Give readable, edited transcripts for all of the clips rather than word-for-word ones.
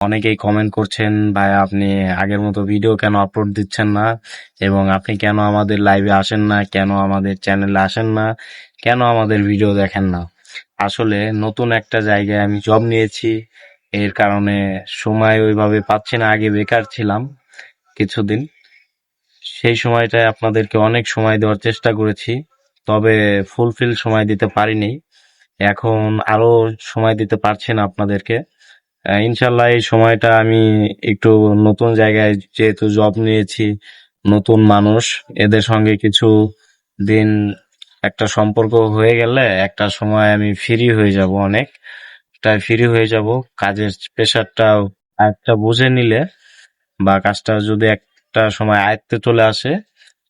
অনেকেই কমেন্ট করছেন, ভাই আপনি আগের মতো ভিডিও কেন আপলোড দিচ্ছেন না, এবং আপনি কেন আমাদের লাইভে আসেন না, কেন আমাদের চ্যানেলে আসেন না, কেন আমাদের ভিডিও দেখেন না। আসলে নতুন একটা জায়গায় আমি জব নিয়েছি, এর কারণে সময় ওইভাবে পাচ্ছি না। আগে বেকার ছিলাম কিছুদিন, সেই সময়টায় আপনাদেরকে অনেক সময় দেওয়ার চেষ্টা করেছি, তবে ফুলফিল সময় দিতে পারিনি। এখন আরো সময় দিতে পারছি না আপনাদেরকে। ইনশাল্লাহ এই সময়টা আমি একটু নতুন জায়গায় যেহেতু জব নিয়েছি, নতুন মানুষ, এদের সঙ্গে কিছু দিন একটা সম্পর্ক হয়ে গেলে একটা সময় আমি ফ্রি হয়ে যাব, অনেকটা ফ্রি হয়ে যাব। কাজের প্রেশারটা একটা বুঝে নিলে বা কাজটা যদি একটা সময় আয়ত্তে চলে আসে,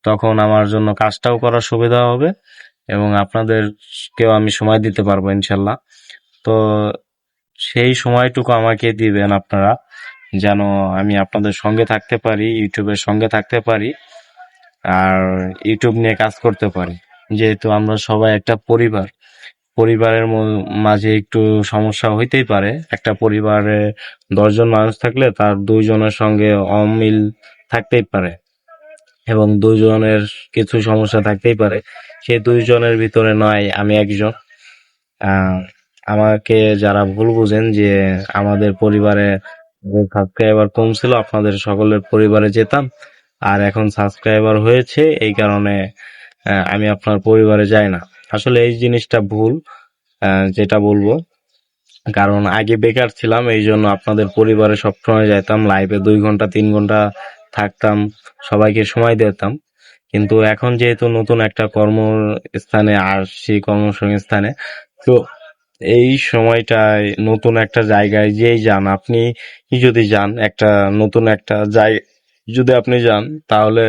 তখন আমার জন্য কাজটাও করার সুবিধা হবে এবং আপনাদেরকেও আমি সময় দিতে পারবো ইনশাল্লাহ। তো সেই সময়টুকু আমাকে দিবেন আপনারা, যেন আমি আপনাদের সঙ্গে থাকতে পারি, ইউটিউবের সঙ্গে থাকতে পারি, আর ইউটিউব নিয়ে কাজ করতে পারি। যেহেতু আমরা সবাই একটা পরিবার, পরিবারের মাঝে একটু সমস্যা হইতেই পারে। একটা পরিবারে 10 জন মানুষ থাকলে তার 2 জনের সঙ্গে অমিল থাকতেই পারে এবং 2 জনের কিছু সমস্যা থাকতেই পারে। সেই 2 জনের ভিতরে নয় আমি একজন। আহ আমাকে যারা ভুল বুঝেন যে আমাদের পরিবারে সাবস্ক্রাইবার কম ছিল, আপনাদের সকলের পরিবারে যেতাম, আর এখন সাবস্ক্রাইবার হয়েছে এই কারণে আমি আপনার পরিবারে যাই না। আসলে এই জিনিসটা ভুল, যেটা বলবো, কারণ আগে বেকার ছিলাম, এই জন্য আপনাদের পরিবারে সবসময় যাইতাম, লাইভে 2 ঘন্টা 3 ঘন্টা থাকতাম, সবাইকে সময় দিতাম। কিন্তু এখন যেহেতু নতুন একটা কর্মস্থানে আসছি, কর্মসংস্থানে, তো এই সময়টায় নতুন একটা জায়গায় যেই যান আপনি, যদি যান একটা নতুন একটা জায়গায়, যদি আপনি যান, তাহলে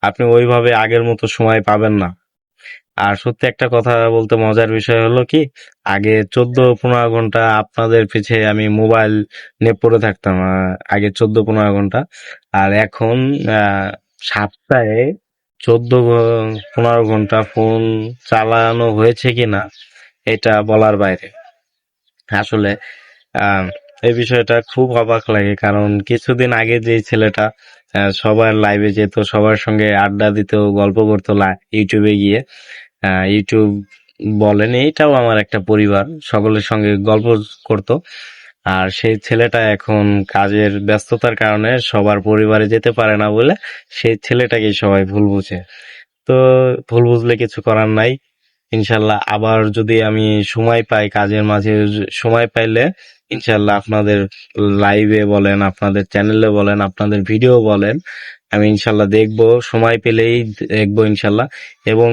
আপনি ওইভাবে আগের মতো সময় পাবেন না। আর সত্যি একটা কথা বলতে মজার বিষয় হলো কি, আগে 14-15 ঘন্টা আপনাদের পিছে আমি মোবাইল নিয়ে পড়ে থাকতাম, আগে 14-15 ঘন্টা। আর এখন সপ্তাহে 14-15 ঘন্টা ফোন চালানো হয়েছে কিনা এটা বলার বাইরে। আসলে আহ এই বিষয়টা খুব অবাক লাগে, কারণ কিছুদিন আগে যে ছেলেটা সবার লাইভে যেত, সবার সঙ্গে আড্ডা দিত, গল্প করতো ইউটিউবে গিয়ে, ইউটিউব বলেন, এইটাও আমার একটা পরিবার, সকলের সঙ্গে গল্প করতো। আর সেই ছেলেটা এখন কাজের ব্যস্ততার কারণে সবার পরিবারে যেতে পারে না বলে সেই ছেলেটাকেই সবাই ভুল বুঝে। তো ভুল বুঝলে কিছু করার নাই। ইনশাল্লাহ আবার যদি আমি সময় পাই, কাজের মাঝে সময় পাইলে ইনশাল্লাহ আপনাদের লাইভে বলেন, আপনাদের চ্যানেলে বলেন, আপনাদের ভিডিও বলেন, আমি ইনশাল্লাহ দেখবো, সময় পেলেই দেখবো ইনশাল্লাহ। এবং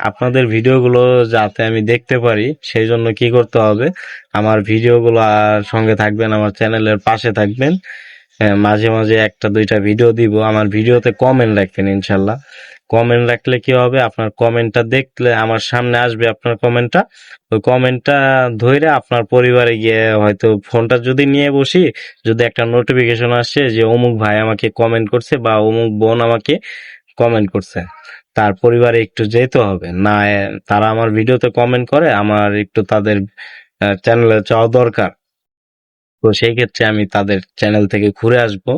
আপনাদের ভিডিওগুলো যাতে আমি দেখতে পারি, সেই জন্য কি করতে হবে, আমার ভিডিওগুলো আর সঙ্গে থাকবেন, আমার চ্যানেলের পাশে থাকবেন। মাঝে মাঝে একটা দুইটা ভিডিও দিব, আমার ভিডিওতে কমেন্ট রাখবেন ইনশাল্লাহ। কমেন্ট রাখলে কি হবে, আপনার কমেন্টটা দেখলে আমার সামনে আসবে, আপনার কমেন্টটা, ওই কমেন্টটা ধরে আপনার পরিবারে গিয়ে হয়তো ফোনটা যদি নিয়ে বসি, যদি একটা নোটিফিকেশন আসে যে অমুক ভাই আমাকে কমেন্ট করছে বা অমুক বোন আমাকে কমেন্ট করছে, তার পরিবারে একটু যেতে হবে না। তারা আমার ভিডিওতে কমেন্ট করে, আমার একটু তাদের চ্যানেলে যাওয়া দরকার। তো সেই ক্ষেত্রে আমি তাদের চ্যানেল থেকে ঘুরে আসবো,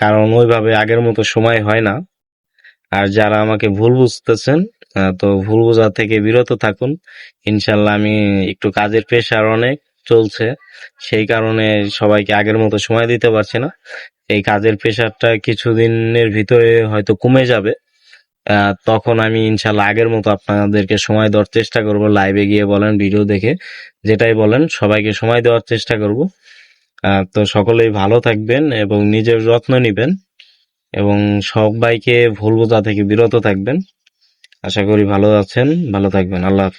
কারণ ওইভাবে আগের মতো সময় হয় না। আর যারা আমাকে ভুল বুঝতেছেন, তো ভুল বোঝা থেকে বিরত থাকুন ইনশাল্লাহ। আমি একটু কাজের প্রেশার অনেক চলছে, সেই কারণে সবাইকে আগের মতো সময় দিতে পারছি না। এই কাজের প্রেশারটা কিছুদিনের ভিতরে হয়তো কমে যাবে, তখন আমি ইনশাল্লাহ আগের মতো আপনাদেরকে সময় দেওয়ার চেষ্টা করব। লাইভে গিয়ে বলেন, ভিডিও দেখে, যেটাই বলেন, সবাইকে সময় দেওয়ার চেষ্টা করব। তো সকলেই ভালো থাকবেন এবং নিজের যত্ন নিবেন এবং সবাইকে ভুল বোঝা থেকে বিরত থাকবেন। আশা করি ভালো আছেন, ভালো থাকবেন। আল্লাহ হাফেজ।